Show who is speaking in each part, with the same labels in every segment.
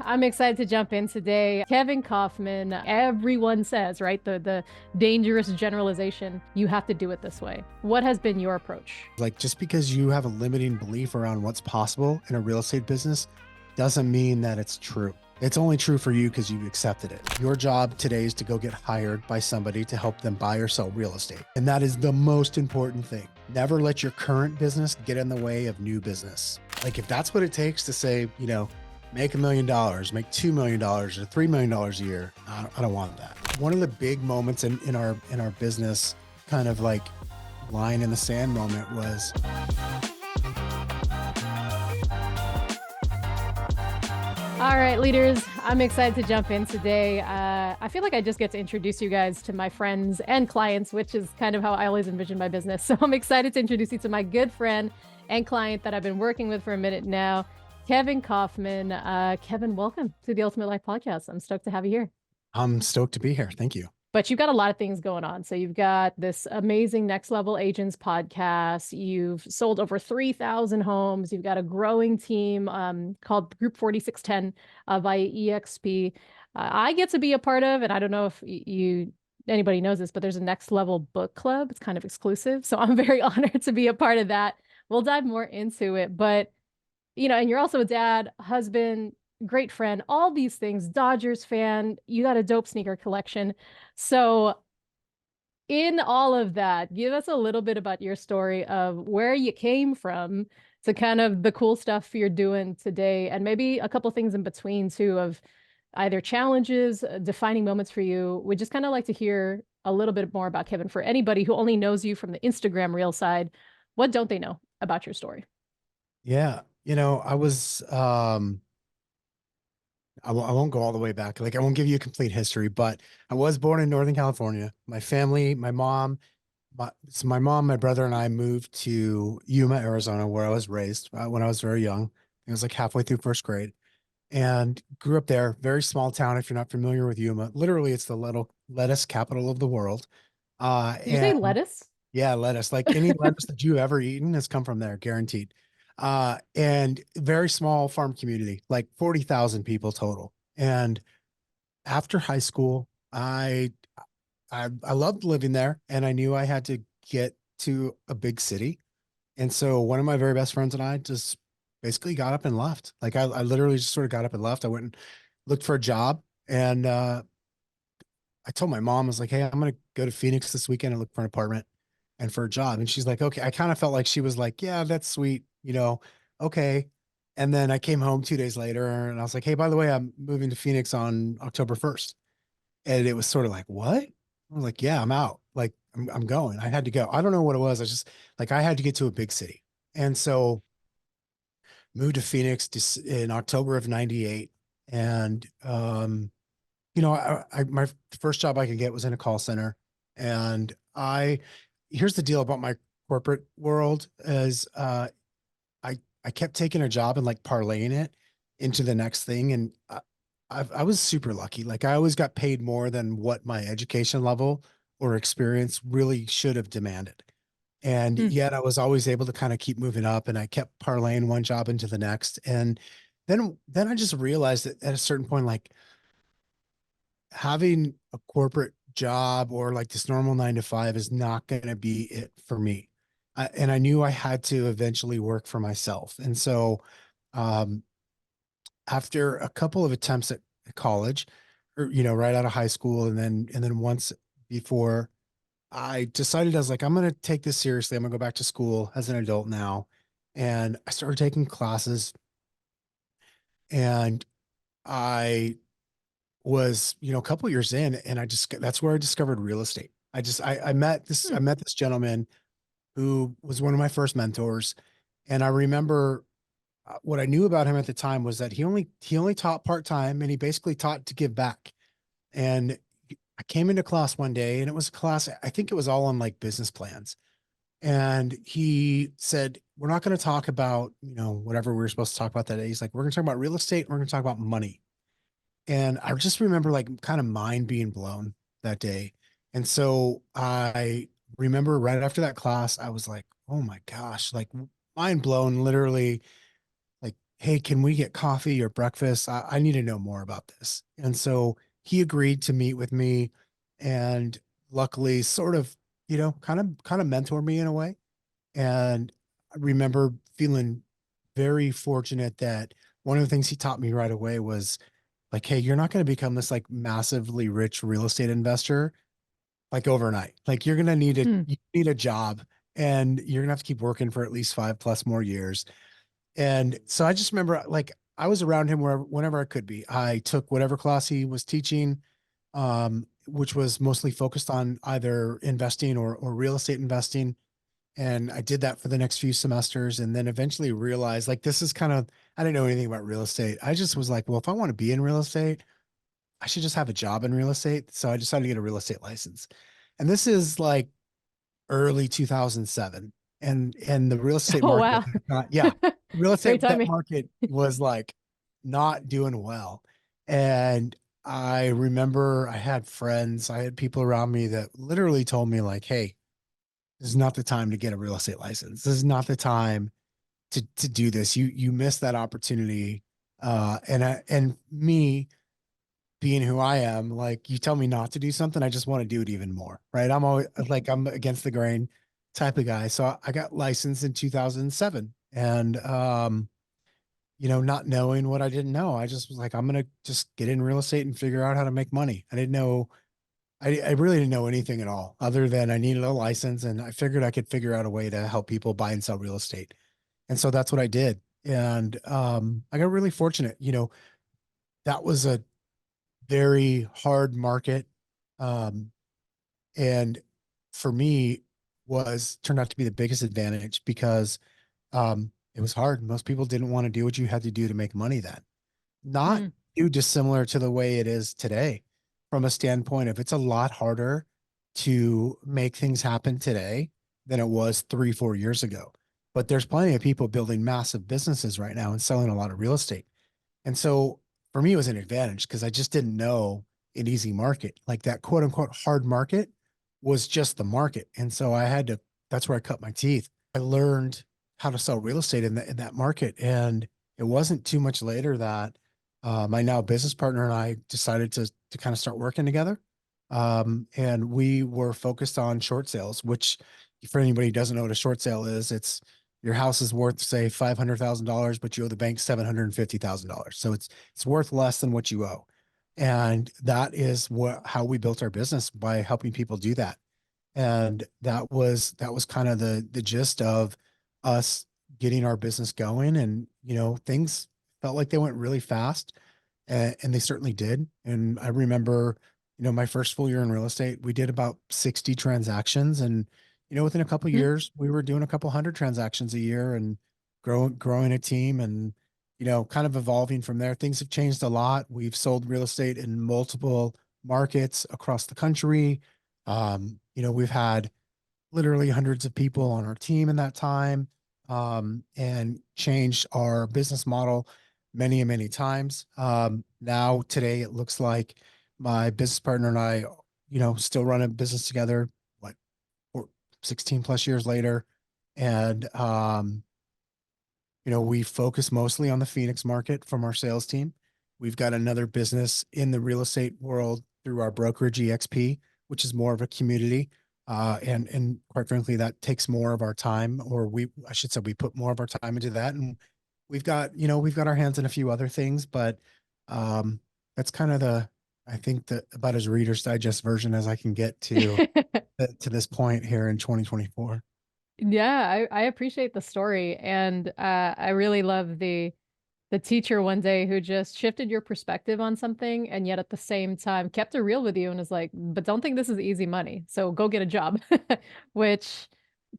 Speaker 1: I'm excited to jump in today. Kevin Kauffman, everyone says, right? The dangerous generalization, you have to do it this way. What has been your approach?
Speaker 2: Like, just because you have a limiting belief around what's possible in a real estate business doesn't mean that it's true. It's only true for you because you've accepted it. Your job today is to go get hired by somebody to help them buy or sell real estate. And that is the most important thing. Never let your current business get in the way of new business. Like, if that's what it takes to say, make $1 million, make $2 million or $3 million a year, I don't want that. One of the big moments in our business, kind of like line in the sand moment, was
Speaker 1: all right, leaders, I'm excited to jump in today. I feel like I just get to introduce you guys to my friends and clients, which is kind of how I always envision my business. So I'm excited to introduce you to my good friend and client that I've been working with for a minute now, Kevin Kauffman. Kevin, welcome to the Ultimate Life Podcast. I'm stoked to have you here.
Speaker 2: I'm stoked to be here. Thank you.
Speaker 1: But you've got a lot of things going on. So you've got this amazing Next Level Agents podcast. You've sold over 3,000 homes. You've got a growing team called Group 4610 via EXP. I get to be a part of, and I don't know if anybody knows this, but there's a Next Level book club. It's kind of exclusive. So I'm very honored to be a part of that. We'll dive more into it. But, and you're also a dad, husband, great friend, all these things, Dodgers fan, you got a dope sneaker collection. So in all of that, give us a little bit about your story of where you came from to kind of the cool stuff you're doing today, and maybe a couple things in between too, of either challenges, defining moments for you. We'd just kind of like to hear a little bit more about Kevin. For anybody who only knows you from the Instagram reel side, what don't they know about your story?
Speaker 2: Yeah. I was, I won't go all the way back. Like, I won't give you a complete history, but I was born in Northern California. My family, my mom, my brother and I moved to Yuma, Arizona, where I was raised when I was very young. It was like halfway through first grade, and grew up there. Very small town. If you're not familiar with Yuma, literally it's the little lettuce capital of the world.
Speaker 1: Did you say
Speaker 2: And
Speaker 1: lettuce?
Speaker 2: yeah, lettuce, like any lettuce that you've ever eaten has come from there, guaranteed. And very small farm community, like 40,000 people total. And after high school, I loved living there, and I knew I had to get to a big city. And so one of my very best friends and I just basically got up and left. Like, I literally just sort of got up and left. I went and looked for a job, and I told my mom, I was like, hey, I'm going to go to Phoenix this weekend and look for an apartment and for a job. And she's like, okay. I kind of felt like she was like, yeah, that's sweet, okay. And then I came home 2 days later, and I was like, hey, by the way, I'm moving to Phoenix on October 1st. And it was sort of like, what? I was like, yeah, I'm out. Like, I'm going. I had to go. I don't know what it was. I just, like, I had to get to a big city. And so moved to Phoenix in October of 98. And, my first job I could get was in a call center. And here's the deal about my corporate world is, I kept taking a job and like parlaying it into the next thing. And I was super lucky. Like, I always got paid more than what my education level or experience really should have demanded. And yet I was always able to kind of keep moving up, and I kept parlaying one job into the next. And then I just realized that at a certain point, like, having a corporate job or like this normal 9 to 5 is not going to be it for me. And I knew I had to eventually work for myself. And so, um, after a couple of attempts at college, or, right out of high school, and then once before, I decided, I was like, I'm going to take this seriously. I'm gonna go back to school as an adult now. And I started taking classes, and I was, a couple years in, and that's where I discovered real estate. I met this gentleman who was one of my first mentors. And I remember, what I knew about him at the time was that he only taught part-time, and he basically taught to give back. And I came into class one day, and it was a class, I think it was all on like business plans. And he said, we're not going to talk about, whatever we were supposed to talk about that day. He's like, we're going to talk about real estate. And we're going to talk about money. And I just remember like kind of mind being blown that day. And so I remember right after that class, I was like, oh my gosh, like mind blown, literally, like hey, can we get coffee or breakfast? I need to know more about this. And so he agreed to meet with me, and luckily sort of, kind of mentor me in a way. And I remember feeling very fortunate that one of the things he taught me right away was like, hey, you're not going to become this like massively rich real estate investor like overnight. Like you're going to
Speaker 1: Hmm.
Speaker 2: you need a job, and you're going to have to keep working for at least 5+ more years. And so I just remember like I was around him whenever I could be. I took whatever class he was teaching, which was mostly focused on either investing or real estate investing. And I did that for the next few semesters, and then eventually realized like this is kind of, I didn't know anything about real estate. I just was like, well, if I want to be in real estate, I should just have a job in real estate. So I decided to get a real estate license. And this is like early 2007. And the real estate
Speaker 1: Oh,
Speaker 2: market,
Speaker 1: wow.
Speaker 2: yeah, real
Speaker 1: Great
Speaker 2: estate, that
Speaker 1: timing.
Speaker 2: market was like not doing well. And I remember I had friends, I had people around me that literally told me like, hey, this is not the time to get a real estate license. This is not the time to do this. You missed that opportunity. And me being who I am, like you tell me not to do something, I just want to do it even more. Right. I'm always like, I'm against the grain type of guy. So I got licensed in 2007, and, not knowing what I didn't know, I just was like, I'm going to just get in real estate and figure out how to make money. I didn't know, I really didn't know anything at all other than I needed a license, and I figured I could figure out a way to help people buy and sell real estate. And so that's what I did. And, I got really fortunate, that was a very hard market. Um, and for me was turned out to be the biggest advantage because, it was hard. Most people didn't want to do what you had to do to make money then. Not
Speaker 1: Hmm.
Speaker 2: too dissimilar to the way it is today from a standpoint of it's a lot harder to make things happen today than it was 3, 4 years ago. But there's plenty of people building massive businesses right now and selling a lot of real estate. And so for me, it was an advantage because I just didn't know an easy market. Like that quote unquote hard market was just the market. And so that's where I cut my teeth. I learned how to sell real estate in that market. And it wasn't too much later that, my now business partner and I decided to kind of start working together. And we were focused on short sales, which for anybody who doesn't know what a short sale is, it's your house is worth say $500,000, but you owe the bank $750,000. So it's worth less than what you owe. And that is how we built our business, by helping people do that. And that was kind of the gist of us getting our business going. And things felt like they went really fast, and they certainly did. And I remember, my first full year in real estate, we did about 60 transactions. And within a couple of
Speaker 1: Hmm.
Speaker 2: years we were doing a couple hundred transactions a year, and growing a team. And kind of evolving from there. Things have changed a lot. We've sold real estate in multiple markets across the country. We've had literally hundreds of people on our team in that time, and changed our business model many and many times. Now today it looks like my business partner and I, still run a business together, what, 16 plus years later. And, we focus mostly on the Phoenix market from our sales team. We've got another business in the real estate world through our brokerage EXP, which is more of a community. And quite frankly, that takes more of our time, or I should say, we put more of our time into that. And we've got our hands in a few other things, but, that's kind of I think that about as Reader's Digest version as I can get to this point here in 2024.
Speaker 1: Yeah, I appreciate the story. And I really love the teacher one day who just shifted your perspective on something and yet at the same time kept it real with you and is like, but don't think this is easy money. So go get a job. Which,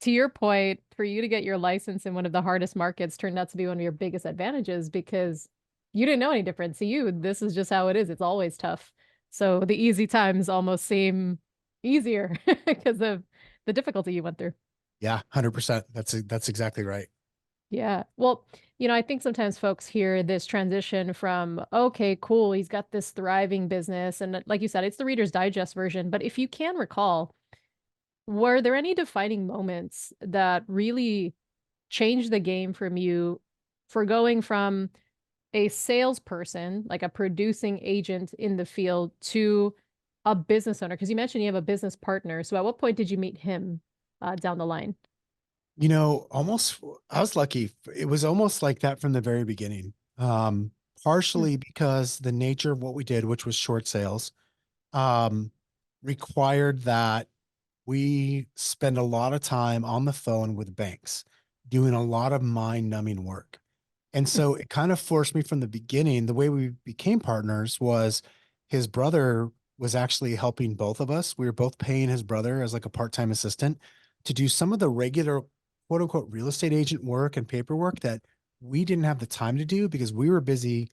Speaker 1: to your point, for you to get your license in one of the hardest markets turned out to be one of your biggest advantages because you didn't know any different. To you, this is just how it is. It's always tough. So the easy times almost seem easier because of the difficulty you went through.
Speaker 2: Yeah, 100%. That's exactly right.
Speaker 1: Yeah. Well, I think sometimes folks hear this transition from, okay, cool, he's got this thriving business. And like you said, it's the Reader's Digest version. But if you can recall, were there any defining moments that really changed the game from you for going from a salesperson, like a producing agent in the field, to a business owner? Because you mentioned you have a business partner. So at what point did you meet him down the line?
Speaker 2: Almost, I was lucky. It was almost like that from the very beginning.
Speaker 1: Mm,
Speaker 2: Partially because the nature of what we did, which was short sales, um, required that we spend a lot of time on the phone with banks, doing a lot of mind numbing work. And
Speaker 1: mm.
Speaker 2: so it kind of forced me from the beginning. The way we became partners was his brother was actually helping both of us. We were both paying his brother as like a part-time assistant to do some of the regular quote unquote real estate agent work and paperwork that we didn't have the time to do because we were busy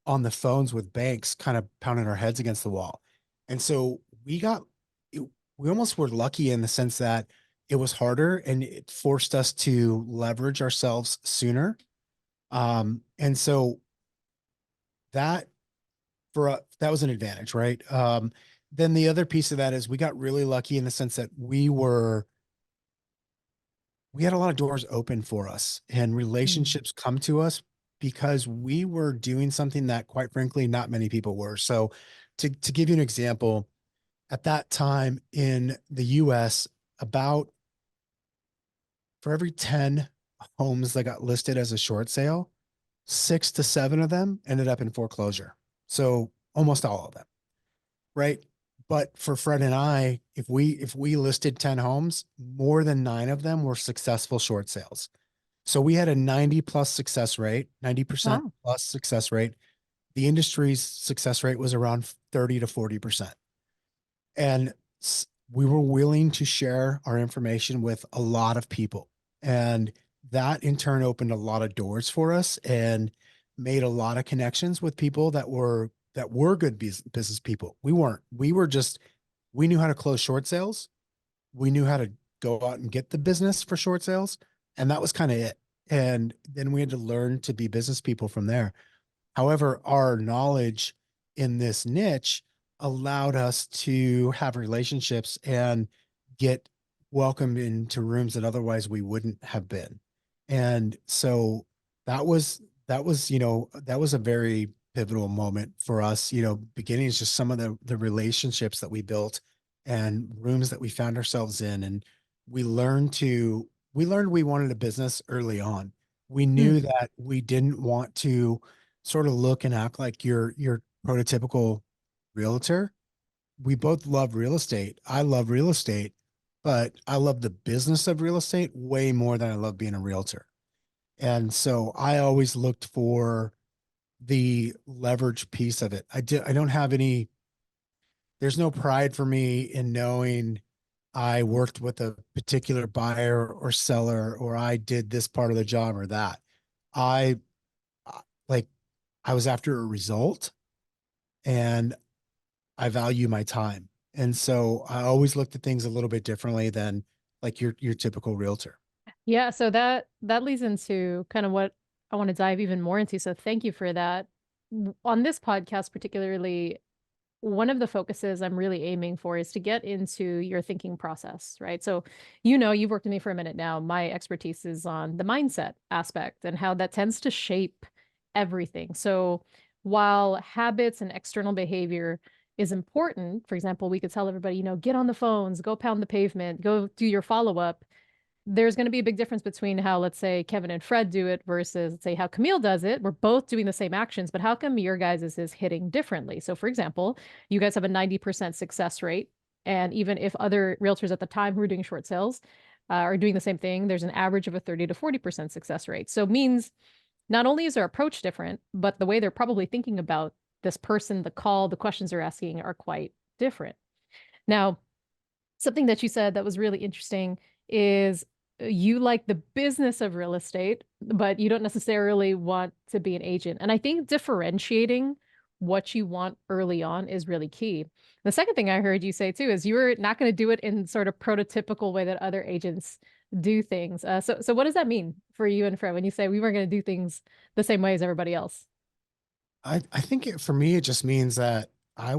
Speaker 2: on the phones with banks, kind of pounding our heads against the wall. And so we almost were lucky in the sense that it was harder and it forced us to leverage ourselves sooner. And so that that was an advantage, right? Then the other piece of that is we got really lucky in the sense that we had a lot of doors open for us and
Speaker 1: Mm.
Speaker 2: relationships come to us because we were doing something that quite frankly not many people were. So to give you an example, at that time in the US, about for every 10 homes that got listed as a short sale, 6 to 7 of them ended up in foreclosure. So almost all of them, right? But for Fred and I, if we listed 10 homes, more than 9 of them were successful short sales. So we had a 90 plus success rate, 90%
Speaker 1: Wow.
Speaker 2: plus success rate. The industry's success rate was around 30 to 40%. And we were willing to share our information with a lot of people. And that in turn opened a lot of doors for us and made a lot of connections with people that were good business people. We knew how to close short sales. We knew how to go out and get the business for short sales. And that was kind of it. And then we had to learn to be business people from there. However, our knowledge in this niche allowed us to have relationships and get welcomed into rooms that otherwise we wouldn't have been. And so that was a very pivotal moment for us. Beginning is just some of the relationships that we built and rooms that we found ourselves in. And we learned we wanted a business early on. We
Speaker 1: Mm.
Speaker 2: knew that we didn't want to sort of look and act like your prototypical realtor. We both love real estate. I love real estate, but I love the business of real estate way more than I love being a realtor. And so I always looked for the leverage piece of it. I don't have any, there's no pride for me in knowing I worked with a particular buyer or seller, or I did this part of the job or that. I like I was after a result and I value my time. And so I always looked at things a little bit differently than like your typical realtor.
Speaker 1: Yeah, so that leads into kind of what I want to dive even more into. So thank you for that. On this podcast particularly, one of the focuses I'm really aiming for is to get into your thinking process, right? So, you've worked with me for a minute now. My expertise is on the mindset aspect and how that tends to shape everything. So, while habits and external behavior is important, for example, we could tell everybody, get on the phones, go pound the pavement, go do your follow up. There's going to be a big difference between how, let's say, Kevin and Fred do it versus, let's say, how Camille does it. We're both doing the same actions, but how come your guys' is hitting differently? So, for example, you guys have a 90% success rate. And even if other realtors at the time who are doing short sales are doing the same thing, there's an average of a 30 to 40% success rate. So, it means not only is their approach different, but the way they're probably thinking about this person, the call, the questions they're asking are quite different. Now, something that you said that was really interesting is you like the business of real estate, but you don't necessarily want to be an agent. And I think differentiating what you want early on is really key. The second thing I heard you say too is you were not going to do it in sort of prototypical way that other agents do things. So what does that mean for you and Fred when you say we weren't going to do things the same way as everybody else?
Speaker 2: I think for me, it just means that I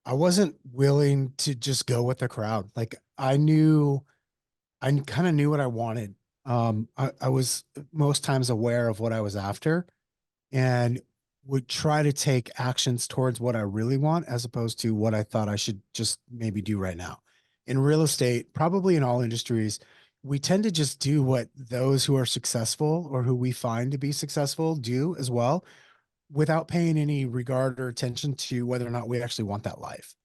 Speaker 2: wasn't willing to just go with the crowd. Like I kind of knew what I wanted. I was most times aware of what I was after and would try to take actions towards what I really want as opposed to what I thought I should just maybe do right now. In real estate, probably in all industries, we tend to just do what those who are successful or who we find to be successful do as well, without paying any regard or attention to whether or not we actually want that life.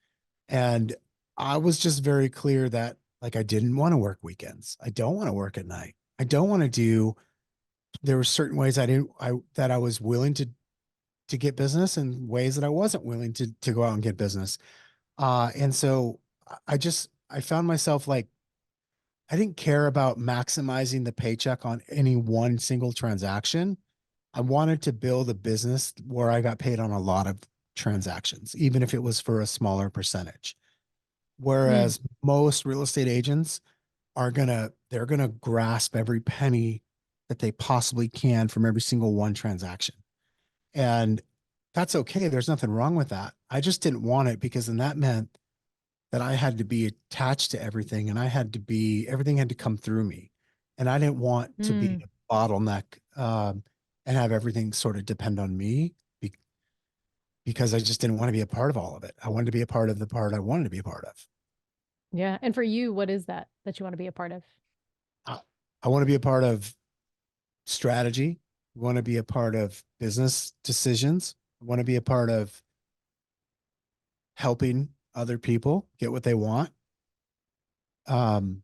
Speaker 2: And I was just very clear that like I didn't want to work weekends. I don't want to work at night. I don't want to do, there were certain ways that I was willing to get business and ways that I wasn't willing to go out and get business. And so I found myself like I didn't care about maximizing the paycheck on any one single transaction. I wanted to build a business where I got paid on a lot of transactions, even if it was for a smaller percentage.
Speaker 1: Mm,
Speaker 2: Whereas most real estate agents they're gonna grasp every penny that they possibly can from every single one transaction. And that's okay. There's nothing wrong with that. I just didn't want it because then that meant that I had to be attached to everything and everything had to come through me. And I didn't want to be
Speaker 1: mm.
Speaker 2: a bottleneck and have everything sort of depend on me be- because I just didn't want to be a part of all of it. I wanted to be a part of the part I wanted to be a part of.
Speaker 1: Yeah. And for you, what is that that you want to be a part of?
Speaker 2: I, I want to be a part of strategy. I want to be a part of business decisions. I want to be a part of helping other people get what they want. Um,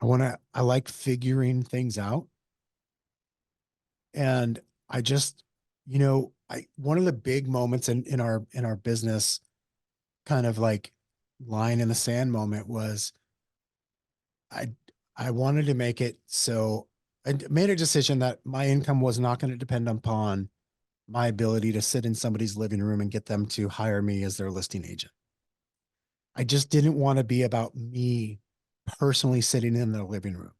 Speaker 2: I like figuring things out. And I just, one of the big moments in our business kind of like line in the sand moment was I, I wanted to make it so I made a decision that my income was not going to depend upon my ability to sit in somebody's living room and get them to hire me as their listing agent. I just didn't want to be about me personally sitting in their living room.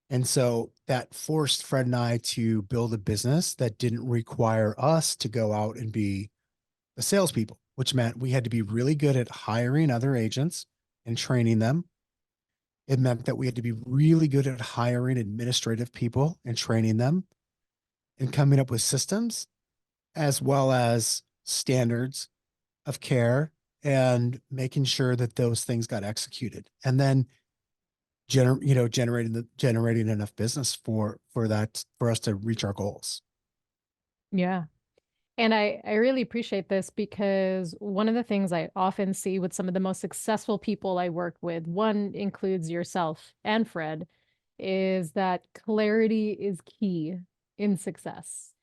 Speaker 2: And so that forced Fred and I to build a business that didn't require us to go out and be the salespeople, which meant we had to be really good at hiring other agents and training them. It meant that we had to be really good at hiring administrative people and training them and coming up with systems as well as standards of care and making sure that those things got executed. And then generating enough business for us to reach our goals.
Speaker 1: Yeah. And I really appreciate this because one of the things I often see with some of the most successful people I work with, one includes yourself and Fred, is that clarity is key in success.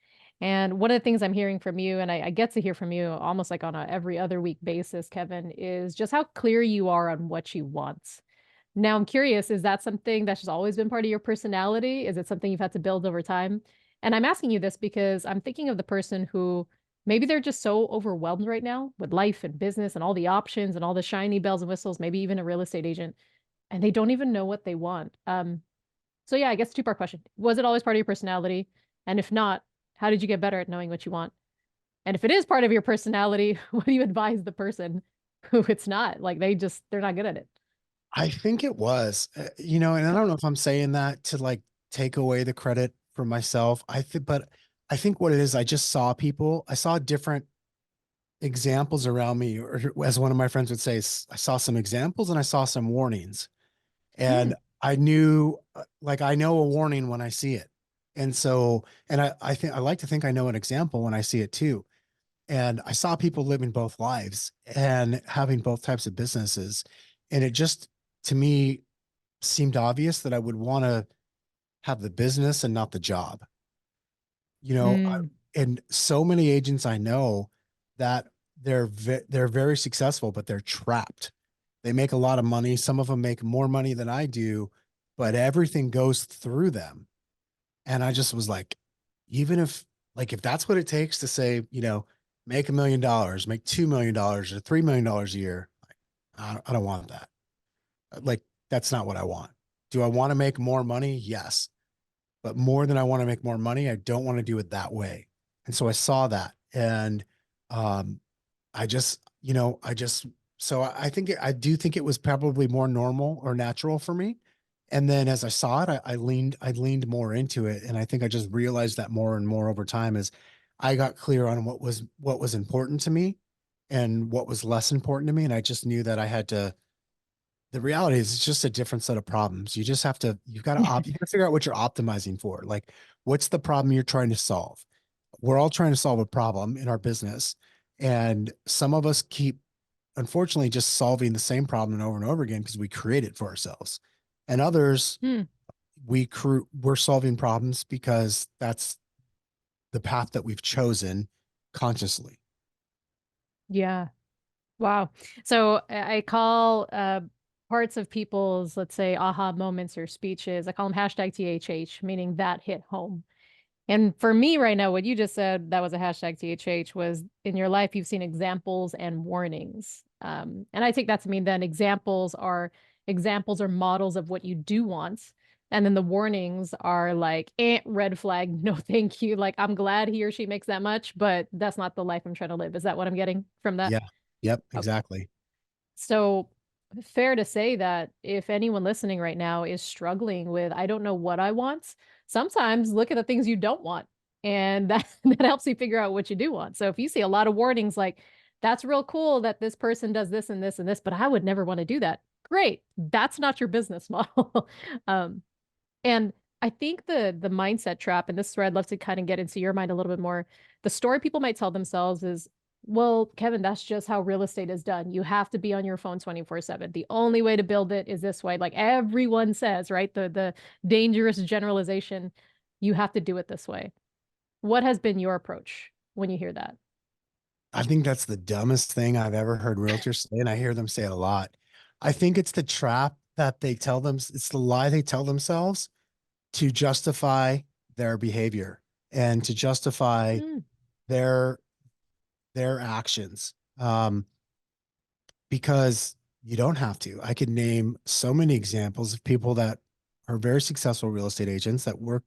Speaker 1: And one of the things I'm hearing from you, and I get to hear from you almost like on a every other week basis, Kevin, is just how clear you are on what you want. Now, I'm curious, is that something that's just always been part of your personality? Is it something you've had to build over time? And I'm asking you this because I'm thinking of the person who maybe they're just so overwhelmed right now with life and business and all the options and all the shiny bells and whistles, maybe even a real estate agent, and they don't even know what they want. So yeah, I guess two-part question. Was it always part of your personality? And if not, how did you get better at knowing what you want? And if it is part of your personality, what do you advise the person who it's not? Like they're not good at it.
Speaker 2: I think it was, and I don't know if I'm saying that to like take away the credit from myself. But I think what it is, I saw different examples around me, or as one of my friends would say, I saw some examples and I saw some warnings.
Speaker 1: Hmm.
Speaker 2: And I knew, like, I know a warning when I see it. And so, and I think I like to think I know an example when I see it too. And I saw people living both lives and having both types of businesses. And it just, to me, seemed obvious that I would want to have the business and not the job.
Speaker 1: Mm.
Speaker 2: And so many agents I know that they're very successful, but they're trapped. They make a lot of money. Some of them make more money than I do, but everything goes through them. And I just was like, even if that's what it takes to say, make $1 million, make $2 million or $3 million a year, I don't want that. Like, that's not what I want. Do I want to make more money? Yes. But more than I want to make more money, I don't want to do it that way. And so I saw that. And um, I just, so I think I do think it was probably more normal or natural for me. And then as I saw it, I leaned more into it. And I think I just realized that more and more over time as I got clear on what was important to me and what was less important to me. And I just knew that I had to, the reality is it's just a different set of problems. You just have to, you gotta figure out what you're optimizing for. Like, what's the problem you're trying to solve? We're all trying to solve a problem in our business. And some of us keep, unfortunately, just solving the same problem over and over again because we create it for ourselves. And others,
Speaker 1: Hmm.
Speaker 2: we're solving problems because that's the path that we've chosen consciously.
Speaker 1: Yeah. Wow. So I call parts of people's, let's say, aha moments or speeches, I call them hashtag THH, meaning that hit home. And for me right now, what you just said, that was a hashtag THH, was in your life, you've seen examples and warnings. And I take that to mean then examples or models of what you do want. And then the warnings are like, red flag, no thank you. Like, I'm glad he or she makes that much, but that's not the life I'm trying to live. Is that what I'm getting from that?
Speaker 2: Yeah. Yep.
Speaker 1: Okay.
Speaker 2: Exactly.
Speaker 1: So fair to say that if anyone listening right now is struggling with, I don't know what I want, sometimes look at the things you don't want. And that, that helps you figure out what you do want. So if you see a lot of warnings like, that's real cool that this person does this and this and this, but I would never want to do that. Great. That's not your business model. um, and I think the mindset trap, and this is where I'd love to kind of get into your mind a little bit more. The story people might tell themselves is, well, Kevin, that's just how real estate is done. You have to be on your phone 24/7. The only way to build it is this way. Like everyone says, right? The dangerous generalization, you have to do it this way. What has been your approach when you hear that?
Speaker 2: I think that's the dumbest thing I've ever heard realtors say, and I hear them say it a lot. I think it's the trap that they tell them, it's the lie they tell themselves to justify their behavior and to justify
Speaker 1: Mm,
Speaker 2: their their actions. Because you don't have to. I could name so many examples of people that are very successful real estate agents that work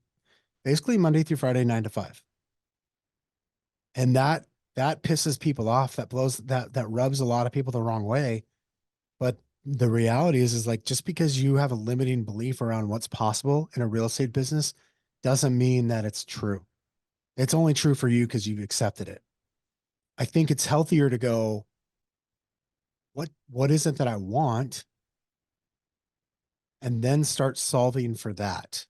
Speaker 2: basically Monday through Friday, 9 to 5. And that pisses people off. That rubs a lot of people the wrong way. But the reality is like just because you have a limiting belief around what's possible in a real estate business doesn't mean that it's true. It's only true for you because you've accepted it. I think it's healthier to go, what is it that I want? And then start solving for that.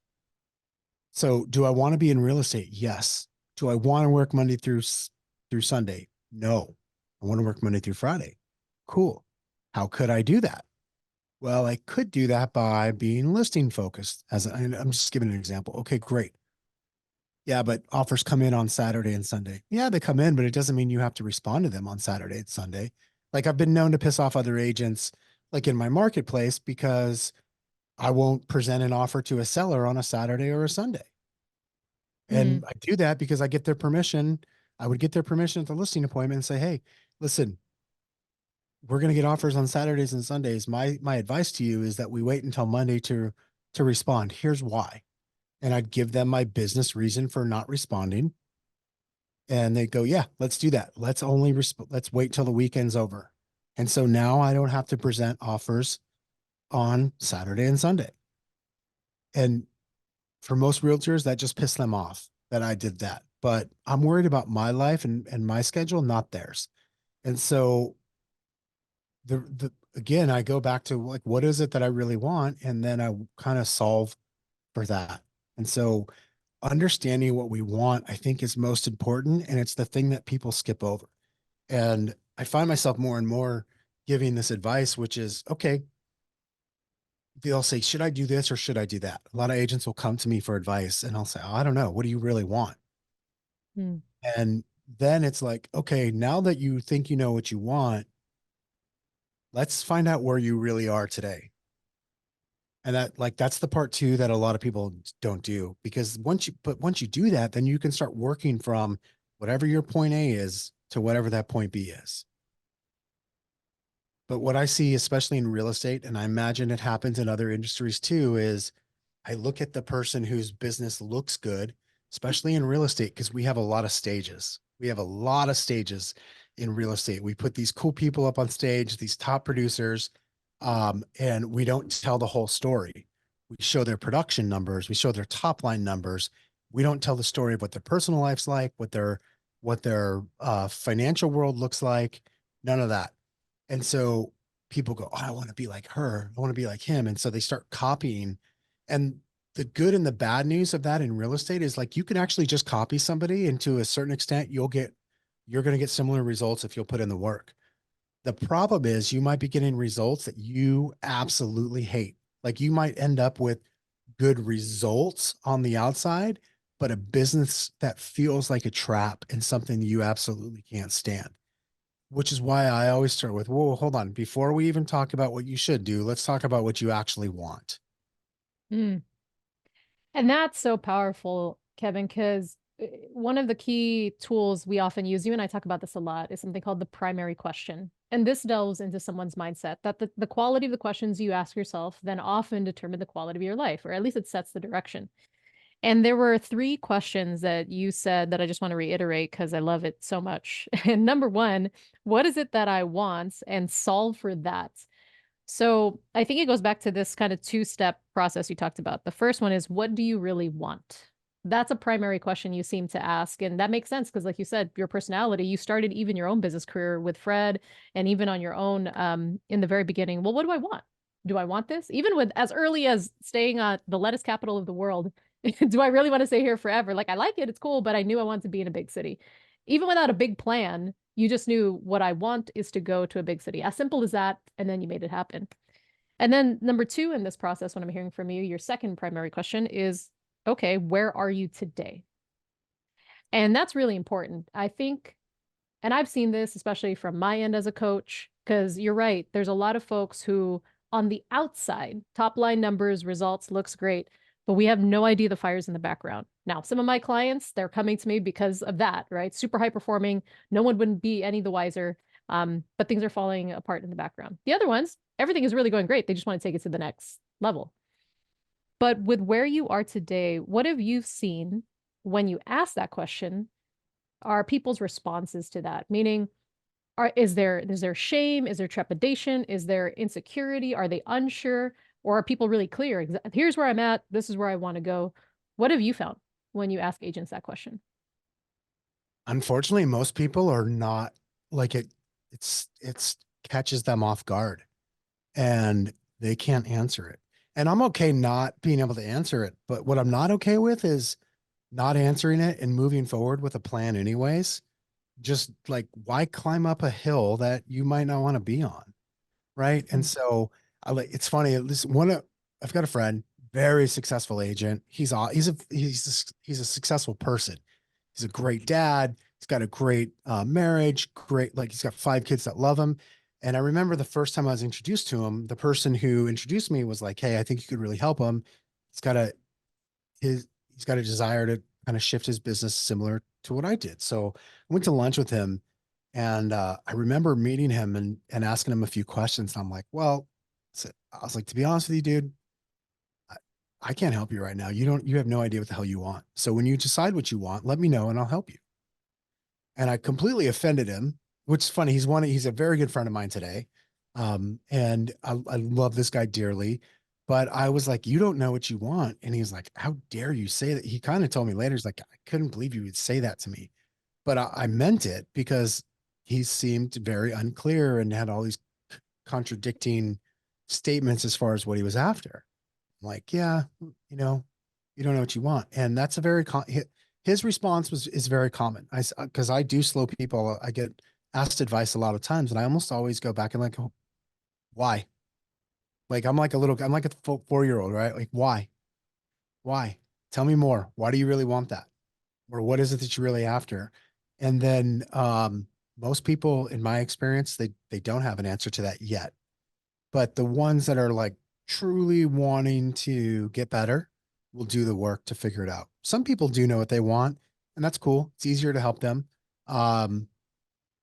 Speaker 2: So, do I want to be in real estate? Yes. Do I want to work Monday through Sunday? No. I want to work Monday through Friday. Cool. How could I do that? Well, I could do that by being listing focused. I'm just giving an example. Okay, great. Yeah, but offers come in on Saturday and Sunday. Yeah, they come in, but it doesn't mean you have to respond to them on Saturday and Sunday. Like I've been known to piss off other agents, like in my marketplace, because I won't present an offer to a seller on a Saturday or a Sunday. And
Speaker 1: mm,
Speaker 2: I do that because I get their permission. I would get their permission at the listing appointment and say, hey, listen, we're going to get offers on Saturdays and Sundays. My advice to you is that we wait until Monday to respond. Here's why. And I'd give them my business reason for not responding. And they go, yeah, let's do that. Let's wait till the weekend's over. And so now I don't have to present offers on Saturday and Sunday. And for most realtors, that just pissed them off that I did that. But I'm worried about my life and my schedule, not theirs. And so the again, I go back to like, what is it that I really want? And then I kind of solve for that. And so understanding what we want, I think is most important. And it's the thing that people skip over. And I find myself more and more giving this advice, which is, okay, they'll say, should I do this or should I do that? A lot of agents will come to me for advice and I'll say, oh, I don't know. What do you really want?
Speaker 1: mm,
Speaker 2: And then it's like, okay, now that you think you know what you want, let's find out where you really are today. And that's the part two that a lot of people don't do because once you do that, then you can start working from whatever your point A is to whatever that point B is. But what I see, especially in real estate, and I imagine it happens in other industries too, is I look at the person whose business looks good, especially in real estate, because we have a lot of stages. We have a lot of stages in real estate. We put these cool people up on stage, these top producers, and we don't tell the whole story. We show their production numbers. We show their top line numbers. We don't tell the story of what their personal life's like, what their financial world looks like. None of that. And so people go, oh, I want to be like her. I want to be like him. And so they start copying. And the good and the bad news of that in real estate is like you can actually just copy somebody, and to a certain extent, you're going to get similar results if you'll put in the work. The problem is you might be getting results that you absolutely hate. Like you might end up with good results on the outside, but a business that feels like a trap and something you absolutely can't stand. Which is why I always start with, whoa, hold on. Before we even talk about what you should do, let's talk about what you actually want.
Speaker 1: Mm. And that's so powerful, Kevin, because one of the key tools we often use, you and I talk about this a lot, is something called the primary question. And this delves into someone's mindset that the quality of the questions you ask yourself then often determine the quality of your life, or at least it sets the direction. And there were three questions that you said that I just want to reiterate because I love it so much. And number one, what is it that I want and solve for that? So I think it goes back to this kind of two-step process you talked about. The first one is, what do you really want? That's a primary question you seem to ask. And that makes sense because, like you said, your personality, you started even your own business career with Fred and even on your own in the very beginning. Well, what do I want? Do I want this? Even with as early as staying at the lettuce capital of the world, do I really want to stay here forever? Like, I like it, it's cool, but I knew I wanted to be in a big city. Even without a big plan, you just knew what I want is to go to a big city. As simple as that. And then you made it happen. And then number two in this process, when I'm hearing from you, your second primary question is, okay, where are you today? And that's really important. I think, and I've seen this, especially from my end as a coach, because you're right. There's a lot of folks who on the outside, top line numbers, results looks great, but we have no idea the fires in the background. Now, some of my clients, they're coming to me because of that, right? Super high performing. No one wouldn't be any the wiser. But things are falling apart in the background. The other ones, everything is really going great. They just want to take it to the next level. But with where you are today, what have you seen when you ask that question? Are people's responses to that? Meaning, is there shame? Is there trepidation? Is there insecurity? Are they unsure? Or are people really clear? Here's where I'm at. This is where I want to go. What have you found when you ask agents that question?
Speaker 2: Unfortunately, most people are not like it. It's catches them off guard and they can't answer it. And I'm okay not being able to answer it. But what I'm not okay with is not answering it and moving forward with a plan anyways. Just like, why climb up a hill that you might not want to be on? Right. And
Speaker 1: Mm.
Speaker 2: so it's funny. At least I've got a friend, very successful agent. He's a successful person. He's a great dad. He's got a great marriage, great, like he's got 5 kids that love him. And I remember the first time I was introduced to him, the person who introduced me was like, hey, I think you could really help him. He's got a he's got a desire to kind of shift his business similar to what I did. So I went to lunch with him, and I remember meeting him and asking him a few questions. And I'm like, well, I was like, to be honest with you, dude, I, I can't help you right now. You have no idea what the hell you want. So when you decide what you want, let me know and I'll help you. And I completely offended him, which is funny. He's a very good friend of mine today. And I love this guy dearly, but I was like, you don't know what you want. And he's like, how dare you say that? He kind of told me later, he's like, I couldn't believe you would say that to me, but I meant it because he seemed very unclear and had all these contradicting statements as far as what he was after. I'm like, yeah, you know, you don't know what you want. And that's a very, his response is very common. Because I do slow people. I get asked advice a lot of times and I almost always go back and like, oh, why? Like, I'm like a 4-year-old, right? Like, why? Why? Tell me more. Why do you really want that? Or what is it that you're really after? And then, most people in my experience, they don't have an answer to that yet. But the ones that are like truly wanting to get better will do the work to figure it out. Some people do know what they want, and that's cool. It's easier to help them um,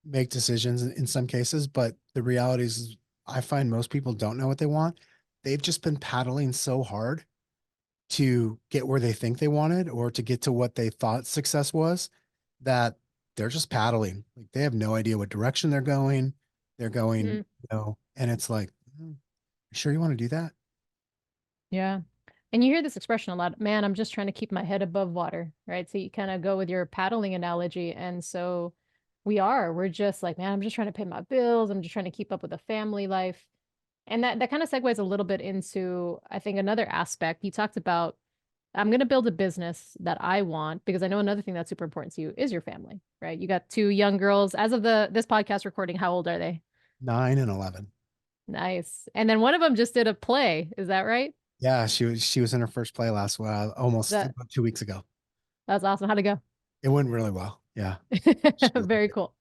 Speaker 2: make decisions in some cases. But the reality is, I find most people don't know what they want. They've just been paddling so hard to get where they think they wanted or to get to what they thought success was that they're just paddling. Like they have no idea what direction they're going. They're going,
Speaker 1: Mm,
Speaker 2: and it's like, sure you want to do that?
Speaker 1: yeah. And you hear this expression a lot, man, I'm just trying to keep my head above water, right? So you kind of go with your paddling analogy. And so we're just like, man, I'm just trying to pay my bills. I'm just trying to keep up with a family life. And that kind of segues a little bit into, I think, another aspect. You talked about, I'm going to build a business that I want, because I know another thing that's super important to you is your family, right? You got two young girls. As of this podcast recording, how old are they?
Speaker 2: 9 and 11.
Speaker 1: Nice. And then one of them just did a play. Is that right?
Speaker 2: Yeah, she was in her first play last almost
Speaker 1: That
Speaker 2: about 2 weeks ago.
Speaker 1: that's awesome. How'd it go?
Speaker 2: It went really well. Yeah. She loved
Speaker 1: Very
Speaker 2: it.
Speaker 1: cool.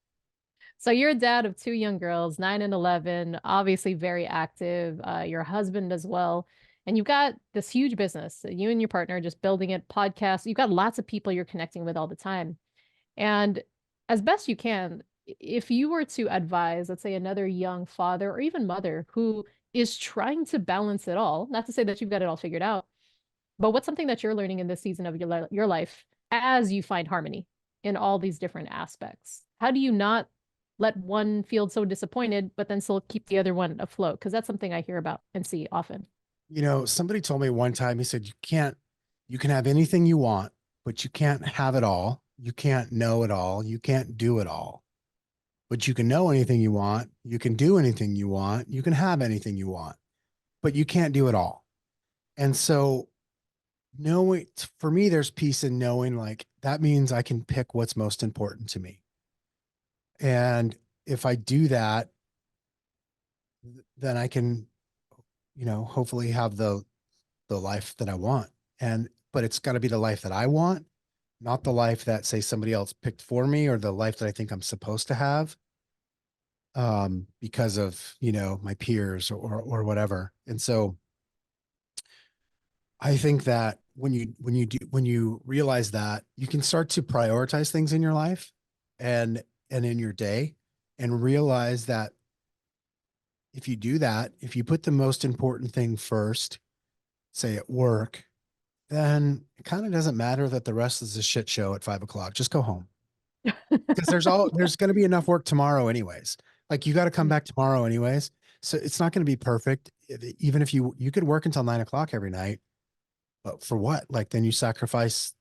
Speaker 1: So you're a dad of two young girls, 9 and 11, obviously very active. Your husband as well. And you've got this huge business. You and your partner just building it, podcasts. You've got lots of people you're connecting with all the time. And as best you can, if you were to advise, let's say, another young father or even mother who is trying to balance it all, not to say that you've got it all figured out, but what's something that you're learning in this season of your life as you find harmony in all these different aspects? How do you not let one feel so disappointed, but then still keep the other one afloat? Because that's something I hear about and see often.
Speaker 2: Somebody told me one time, he said, you can have anything you want, but you can't have it all. You can't know it all. You can't do it all. But you can know anything you want. You can do anything you want. You can have anything you want, but you can't do it all. And so knowing, for me, there's peace in knowing, like, that means I can pick what's most important to me. And if I do that, then I can, hopefully have the life that I want. But it's got to be the life that I want, not the life that, say, somebody else picked for me, or the life that I think I'm supposed to have, because of, my peers, or whatever. And so I think that when you realize that, you can start to prioritize things in your life, and in your day, and realize that if you do that, if you put the most important thing first, say at work, then it kind of doesn't matter that the rest is a shit show at 5 o'clock. Just go home, because there's going to be enough work tomorrow anyways. Like, you got to come back tomorrow anyways. So it's not going to be perfect. Even if you could work until 9 o'clock every night, but for what? Like, then you sacrifice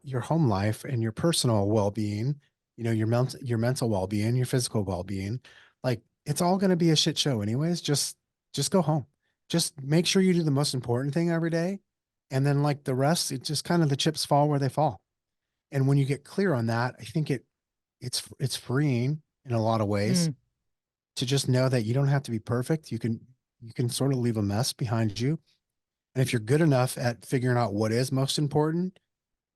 Speaker 2: your home life and your personal well-being, your mental well-being, your physical well-being. Like, it's all going to be a shit show anyways. Just go home. Just make sure you do the most important thing every day. And then, like, the rest, it just kind of, the chips fall where they fall. And when you get clear on that, I think it's freeing in a lot of ways,
Speaker 1: Mm.
Speaker 2: to just know that you don't have to be perfect. You can sort of leave a mess behind you. And if you're good enough at figuring out what is most important,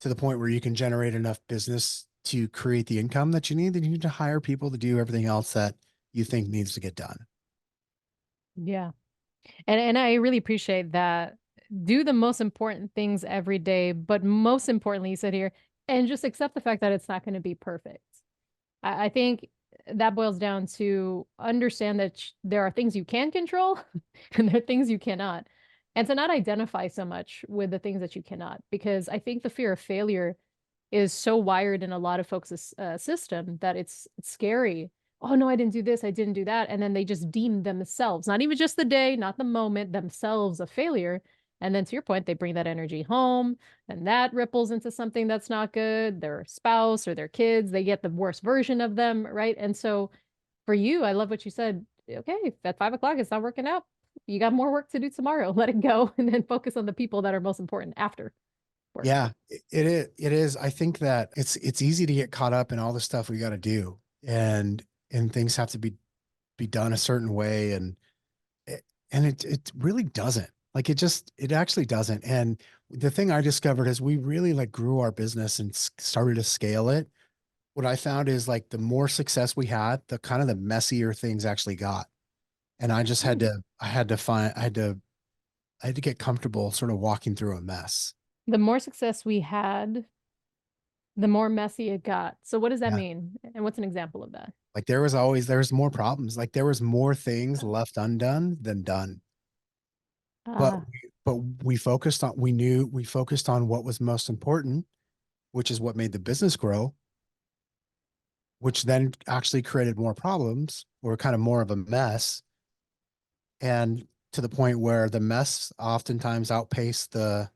Speaker 2: to the point where you can generate enough business to create the income that you need, then you need to hire people to do everything else that you think needs to get done.
Speaker 1: Yeah. And I really appreciate that. Do the most important things every day, but most importantly, you said here, and just accept the fact that it's not going to be perfect. I think that boils down to understand that there are things you can control and there are things you cannot. And to not identify so much with the things that you cannot, because I think the fear of failure is so wired in a lot of folks' system that it's scary. Oh no, I didn't do this, I didn't do that. And then they just deem themselves, not even just the day, not the moment, themselves a failure. And then to your point, they bring that energy home, and that ripples into something that's not good. Their spouse or their kids, they get the worst version of them, right? And so for you, I love what you said. Okay, if at 5 o'clock it's not working out, you got more work to do tomorrow. Let it go and then focus on the people that are most important after work.
Speaker 2: Yeah, it is. It is. I think that it's easy to get caught up in all the stuff we got to do, and things have to be done a certain way, and it really doesn't. Like, it actually doesn't. And the thing I discovered as we really, like, grew our business and started to scale it, what I found is, like, the more success we had, the kind of the messier things actually got. And I just had
Speaker 1: Hmm.
Speaker 2: to I had to find I had to get comfortable sort of walking through a mess.
Speaker 1: The more success we had, the more messy it got. So what does that
Speaker 2: Yeah.
Speaker 1: mean? And what's an example of that?
Speaker 2: Like, there was more problems. Like, there was more things left undone than done. But
Speaker 1: Uh,
Speaker 2: we focused on what was most important, which is what made the business grow, which then actually created more problems, or kind of more of a mess. And to the point where the mess oftentimes outpaced the,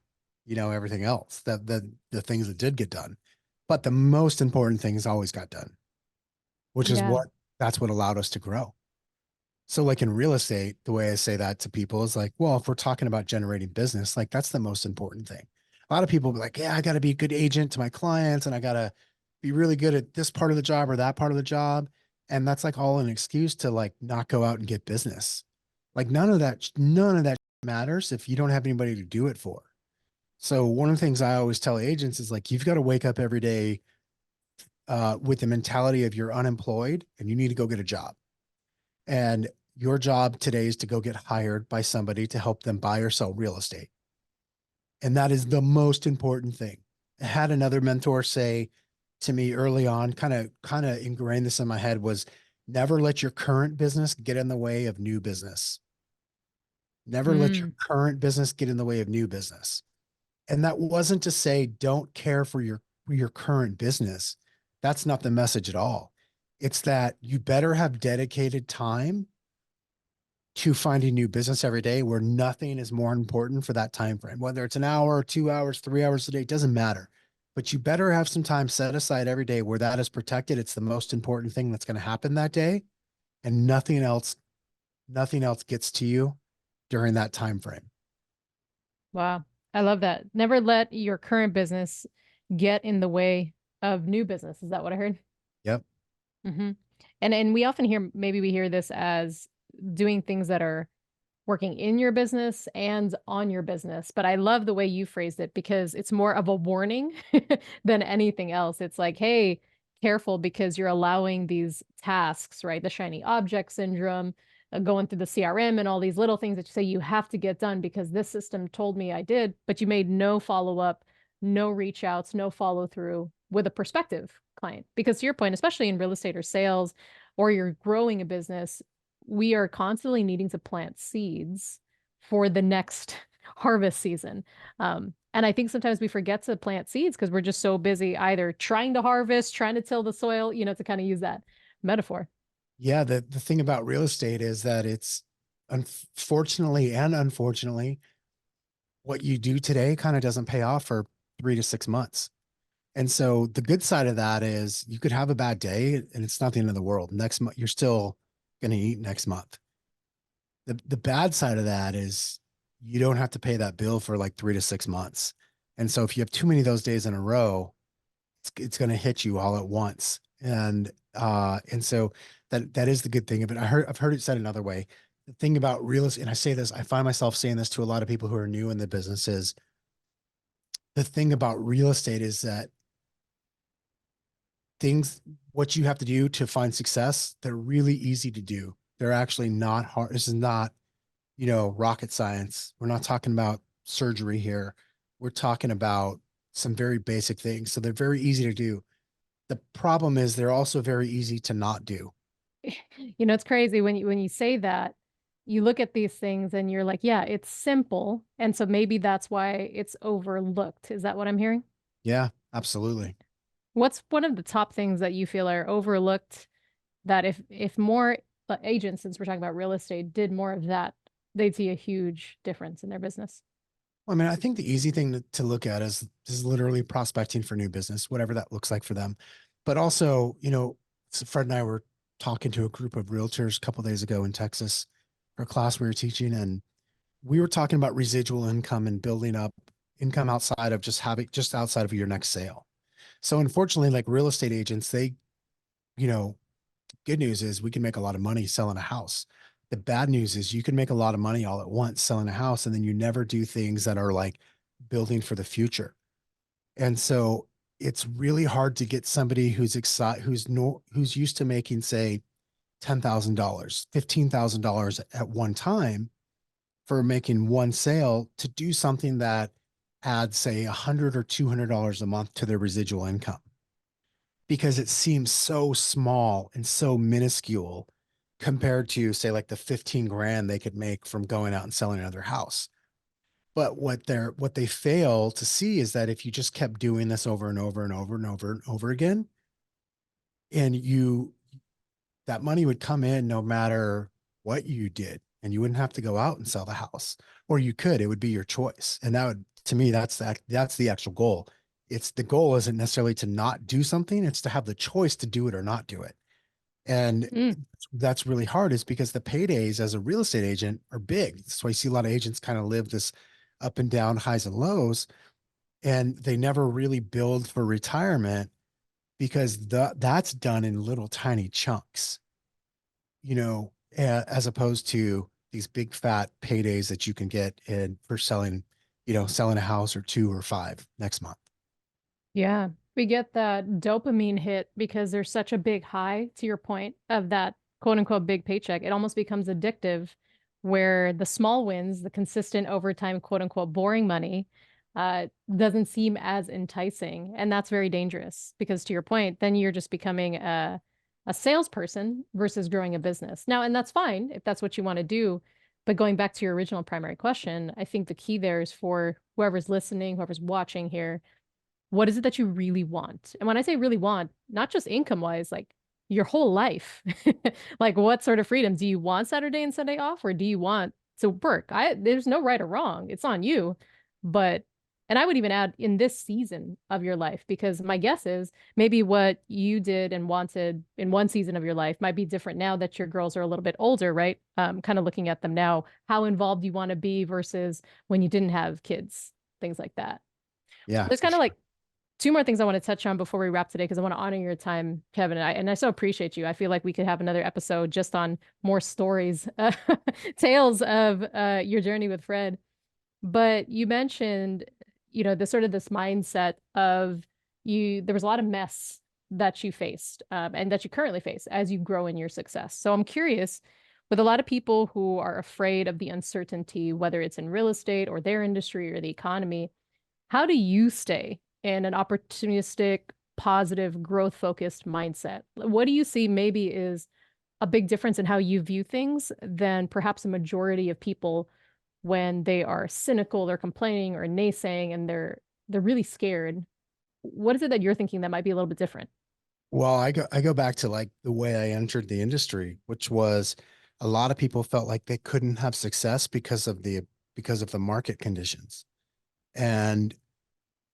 Speaker 2: everything else, the things that did get done. But the most important things always got done, which is
Speaker 1: Yeah.
Speaker 2: that's what allowed us to grow. So like in real estate, the way I say that to people is like, well, if we're talking about generating business, like that's the most important thing. A lot of people be like, yeah, I got to be a good agent to my clients and I got to be really good at this part of the job or that part of the job. And that's like all an excuse to like not go out and get business. Like none of that matters if you don't have anybody to do it for. So one of the things I always tell agents is like, you've got to wake up every day with the mentality of you're unemployed and you need to go get a job. And your job today is to go get hired by somebody to help them buy or sell real estate. And that is the most important thing. I had another mentor say to me early on, kind of ingrained this in my head, was never let your current business get in the way of new business. Never let your
Speaker 1: Mm.
Speaker 2: current business get in the way of new business. And that wasn't to say don't care for your current business. That's not the message at all. It's that you better have dedicated time to finding new business every day where nothing is more important for that time frame, whether it's an hour, 2 hours, 3 hours a day, it doesn't matter. But you better have some time set aside every day where that is protected. It's the most important thing that's going to happen that day, and nothing else gets to you during that time frame.
Speaker 1: Wow. I love that. Never let your current business get in the way of new business. Is that what I heard?
Speaker 2: Yep.
Speaker 1: Hmm. And we often hear, maybe we hear this as doing things that are working in your business and on your business. But I love the way you phrased it because it's more of a warning than anything else. It's like, hey, careful because you're allowing these tasks, right? The shiny object syndrome, going through the CRM and all these little things that you say you have to get done because this system told me I did, but you made no follow up, no reach outs, no follow through with a prospective client. Because to your point, especially in real estate or sales, or you're growing a business, we are constantly needing to plant seeds for the next harvest season. And I think sometimes we forget to plant seeds because we're just so busy either trying to harvest, trying to till the soil, to kind of use that metaphor.
Speaker 2: Yeah. The thing about real estate is that it's unfortunately and unfortunately, what you do today kind of doesn't pay off for 3 to 6 months. And so the good side of that is you could have a bad day and it's not the end of the world. Next month, you're still going to eat next month. The bad side of that is you don't have to pay that bill for like 3 to 6 months. And so if you have too many of those days in a row, it's going to hit you all at once. And so that is the good thing of it. I've heard it said another way. The thing about real estate, and I say this, I find myself saying this to a lot of people who are new in the business, is the thing about real estate is that things, what you have to do to find success, they're really easy to do. They're actually not hard. This is not, rocket science. We're not talking about surgery here. We're talking about some very basic things. So they're very easy to do. The problem is they're also very easy to not do.
Speaker 1: It's crazy when you say that, you look at these things and you're like, yeah, it's simple. And so maybe that's why it's overlooked. Is that what I'm hearing?
Speaker 2: Yeah, absolutely.
Speaker 1: What's one of the top things that you feel are overlooked that if more agents, since we're talking about real estate, did more of that, they'd see a huge difference in their business?
Speaker 2: I mean, I think the easy thing to look at is literally prospecting for new business, whatever that looks like for them. But also, Fred and I were talking to a group of realtors a couple of days ago in Texas for a class we were teaching, and we were talking about residual income and building up income outside of just outside of your next sale. So unfortunately, like real estate agents, you know, good news is we can make a lot of money selling a house. The bad news is you can make a lot of money all at once selling a house, and then you never do things that are like building for the future. And so it's really hard to get somebody who's excited, who's used to making, say, $10,000, $15,000 at one time for making one sale to do something that adds, say, $100 or $200 a month to their residual income, because it seems so small and so minuscule compared to, say, like the 15 grand they could make from going out and selling another house. But what they fail to see is that if you just kept doing this over and over and over and over and over again, and that money would come in no matter what you did. and you wouldn't have to go out and sell the house, or you could, it would be your choice. And that would, to me, that's the actual goal. It's the goal isn't necessarily to not do something. It's to have the choice to do it or not do it. And
Speaker 1: Mm.
Speaker 2: that's really hard is because the paydays as a real estate agent are big. So I see a lot of agents kind of live this up and down highs and lows, and they never really build for retirement because that's done in little tiny chunks, as opposed to these big fat paydays that you can get in for selling, selling a house or two or five next month.
Speaker 1: Yeah, we get that dopamine hit because there's such a big high, to your point, of that quote unquote big paycheck. It almost becomes addictive, where the small wins, the consistent overtime, quote unquote, boring money, doesn't seem as enticing. And that's very dangerous because, to your point, then you're just becoming a salesperson versus growing a business. Now, and that's fine if that's what you want to do. But going back to your original primary question, I think the key there is for whoever's listening, whoever's watching here, what is it that you really want? And when I say really want, not just income wise, like your whole life. Like what sort of freedom? Do you want Saturday and Sunday off, or do you want to work? There's no right or wrong. It's on you. But and I would even add in this season of your life, because my guess is maybe what you did and wanted in one season of your life might be different now that your girls are a little bit older, right? Kind of looking at them now, how involved you want to be versus when you didn't have kids, things like that.
Speaker 2: Yeah,
Speaker 1: There's
Speaker 2: for
Speaker 1: kind of
Speaker 2: sure.
Speaker 1: like two more things I want to touch on before we wrap today, because I want to honor your time, Kevin. And I so appreciate you. I feel like we could have another episode just on more stories, tales of your journey with Fred. But you mentioned, the sort of this mindset of there was a lot of mess that you faced, and that you currently face as you grow in your success. So I'm curious, with a lot of people who are afraid of the uncertainty, whether it's in real estate or their industry or the economy, how do you stay in an opportunistic, positive, growth focused mindset? What do you see maybe is a big difference in how you view things than perhaps a majority of people when they are cynical, they're complaining or naysaying, and they're really scared? What is it that you're thinking that might be a little bit different?
Speaker 2: Well, I go back to like the way I entered the industry, which was a lot of people felt like they couldn't have success because of the market conditions. And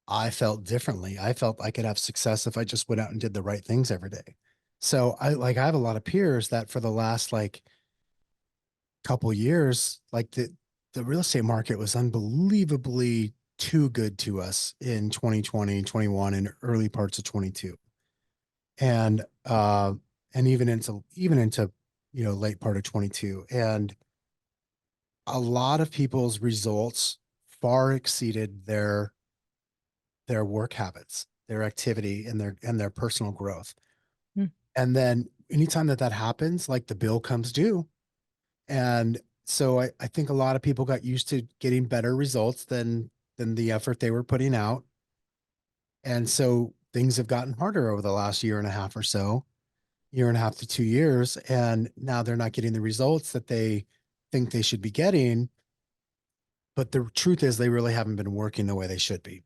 Speaker 2: I felt differently. I felt I could have success if I just went out and did the right things every day. So I have a lot of peers that for the last like couple years, like the real estate market was unbelievably too good to us in 2020, 21, and early parts of 22. And and even into late part of 22. And a lot of people's results far exceeded their work habits, their activity, and their personal growth.
Speaker 1: Mm.
Speaker 2: And then anytime that happens, like the bill comes due. And so I think a lot of people got used to getting better results than the effort they were putting out. And so things have gotten harder over the last year and a half or so, year and a half to 2 years. And now they're not getting the results that they think they should be getting. But the truth is they really haven't been working the way they should be.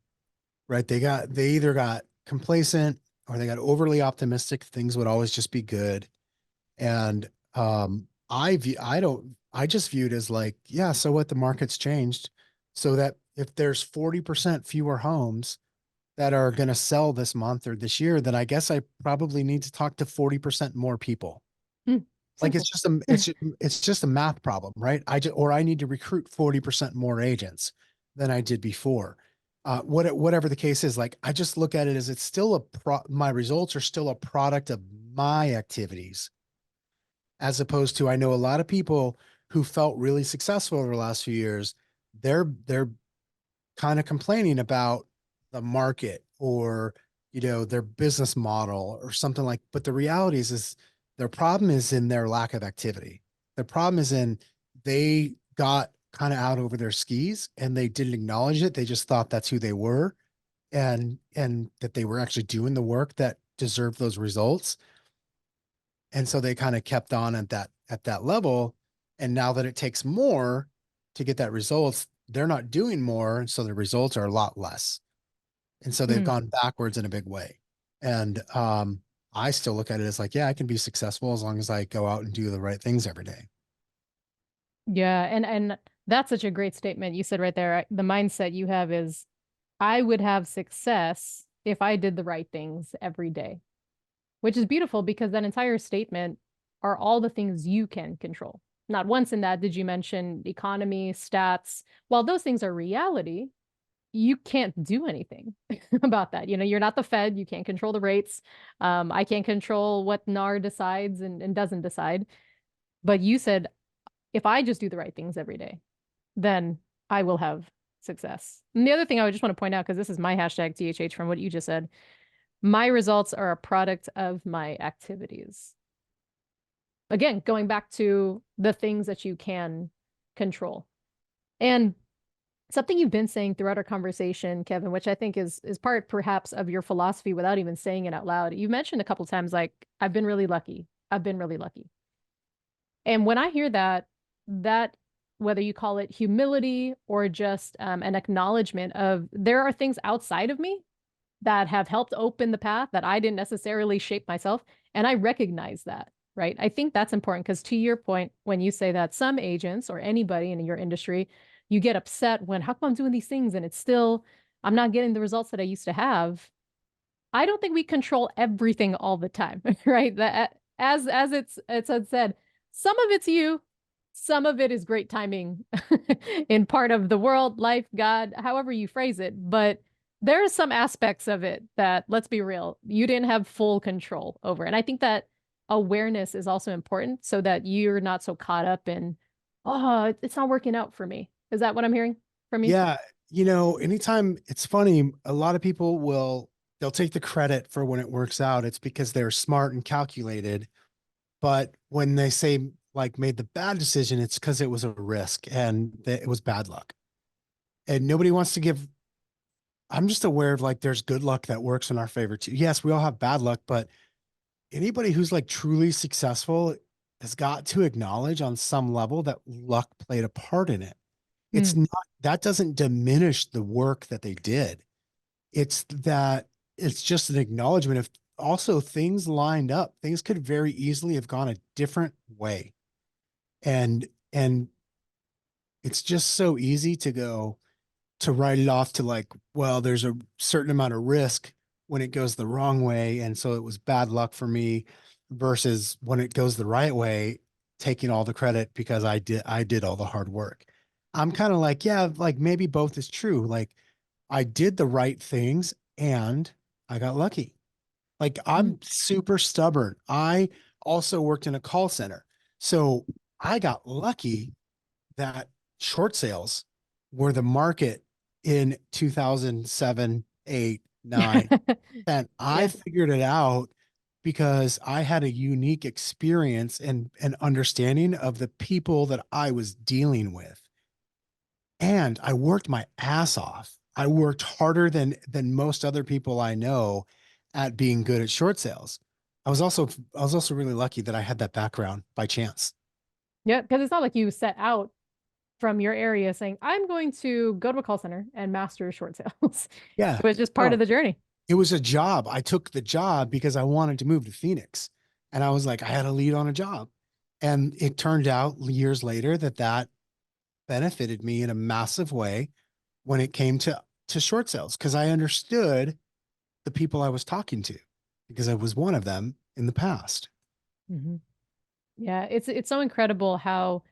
Speaker 2: Right. They either got complacent or they got overly optimistic. Things would always just be good. And I just viewed as like, yeah, so what, the market's changed. So that if there's 40% fewer homes that are going to sell this month or this year, then I guess I probably need to talk to 40% more people.
Speaker 1: Mm.
Speaker 2: Like
Speaker 1: Simple.
Speaker 2: it's just a math problem, right? Or I need to recruit 40% more agents than I did before. Whatever the case is, like I just look at it as it's still my results are still a product of my activities, as opposed to I know a lot of people who felt really successful over the last few years. They're kind of complaining about the market or their business model or something like, but the reality is their problem is in their lack of activity. The problem is in they got kind of out over their skis and they didn't acknowledge it. They just thought that's who they were, and that they were actually doing the work that deserved those results. And so they kind of kept on at that level. And now that it takes more to get that results, they're not doing more. So the results are a lot less. And so they've
Speaker 1: Mm.
Speaker 2: gone backwards in a big way. And I still look at it as like, yeah, I can be successful as long as I go out and do the right things every day.
Speaker 1: Yeah, and that's such a great statement you said right there. The mindset you have is I would have success if I did the right things every day, which is beautiful because that entire statement are all the things you can control. Not once in that did you mention economy, stats. While those things are reality, you can't do anything about that. You're not the Fed. You can't control the rates. I can't control what NAR decides and doesn't decide. But you said, if I just do the right things every day, then I will have success. And the other thing I would just want to point out, because this is my hashtag THH from what you just said, my results are a product of my activities. Again, going back to the things that you can control. And something you've been saying throughout our conversation, Kevin, which I think is part perhaps of your philosophy without even saying it out loud. You mentioned a couple of times like I've been really lucky. I've been really lucky. And when I hear that whether you call it humility or just an acknowledgement of there are things outside of me that have helped open the path that I didn't necessarily shape myself. And I recognize that, right? I think that's important because to your point, when you say that some agents or anybody in your industry, you get upset when how come I'm doing these things and it's still, I'm not getting the results that I used to have. I don't think we control everything all the time, right? That as it's said, some of it's you, some of it is great timing in part of the world, life, God, however you phrase it. But there are some aspects of it that, let's be real, you didn't have full control over. And I think that awareness is also important so that you're not so caught up in, oh, it's not working out for me. Is that what I'm hearing from you?
Speaker 2: Yeah. Anytime it's funny, a lot of people they'll take the credit for when it works out. It's because they're smart and calculated. But when they say like made the bad decision, it's because it was a risk and that it was bad luck. And nobody wants to give, I'm just aware of like there's good luck that works in our favor too. Yes, we all have bad luck, but anybody who's like truly successful has got to acknowledge on some level that luck played a part in it. It's
Speaker 1: Mm,
Speaker 2: not, that doesn't diminish the work that they did. It's that it's just an acknowledgement of also things lined up. Things could very easily have gone a different way. And it's just so easy to go to write it off to like, well, there's a certain amount of risk when it goes the wrong way. And so it was bad luck for me versus when it goes the right way, taking all the credit because I did all the hard work. I'm kind of like, yeah, like maybe both is true. Like I did the right things and I got lucky. Like
Speaker 1: mm.
Speaker 2: I'm super stubborn. I also worked in a call center. So I got lucky that short sales were the market in 2007, 8, 9, 10. I
Speaker 1: Yeah.
Speaker 2: figured it out because I had a unique experience and an understanding of the people that I was dealing with. And I worked my ass off. I worked harder than most other people I know at being good at short sales. I was also really lucky that I had that background by chance.
Speaker 1: Yeah. Because it's not like you set out from your area saying, I'm going to go to a call center and master short sales.
Speaker 2: Yeah.
Speaker 1: It was just part of
Speaker 2: No,
Speaker 1: the journey.
Speaker 2: it was a job. I took the job because I wanted to move to Phoenix. And I was like, I had a lead on a job. And it turned out years later that benefited me in a massive way when it came to short sales because I understood the people I was talking to because I was one of them in the past.
Speaker 1: Hmm. Yeah, it's so incredible how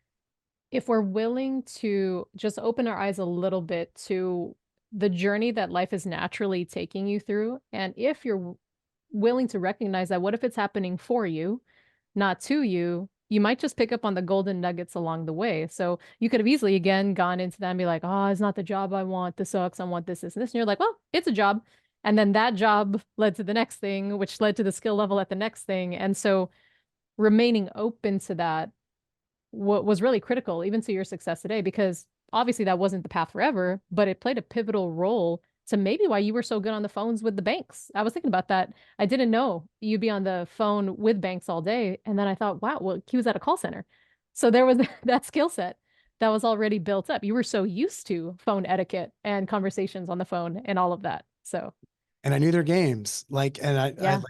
Speaker 1: if we're willing to just open our eyes a little bit to the journey that life is naturally taking you through, and if you're willing to recognize that, what if it's happening for you, not to you, you might just pick up on the golden nuggets along the way. So you could have easily again gone into that and be like, oh, it's not the job I want. This sucks. I want this, this, and this. And you're like, well, it's a job. And then that job led to the next thing, which led to the skill level at the next thing. And so remaining open to that what was really critical even to your success today because obviously that wasn't the path forever, but it played a pivotal role to maybe why you were so good on the phones with the banks. I was thinking about that. I didn't know you'd be on the phone with banks all day. And then I thought, wow, well, he was at a call center. So there was that skill set that was already built up. You were so used to phone etiquette and conversations on the phone and all of that. So
Speaker 2: And I knew their games. Like, and
Speaker 1: yeah.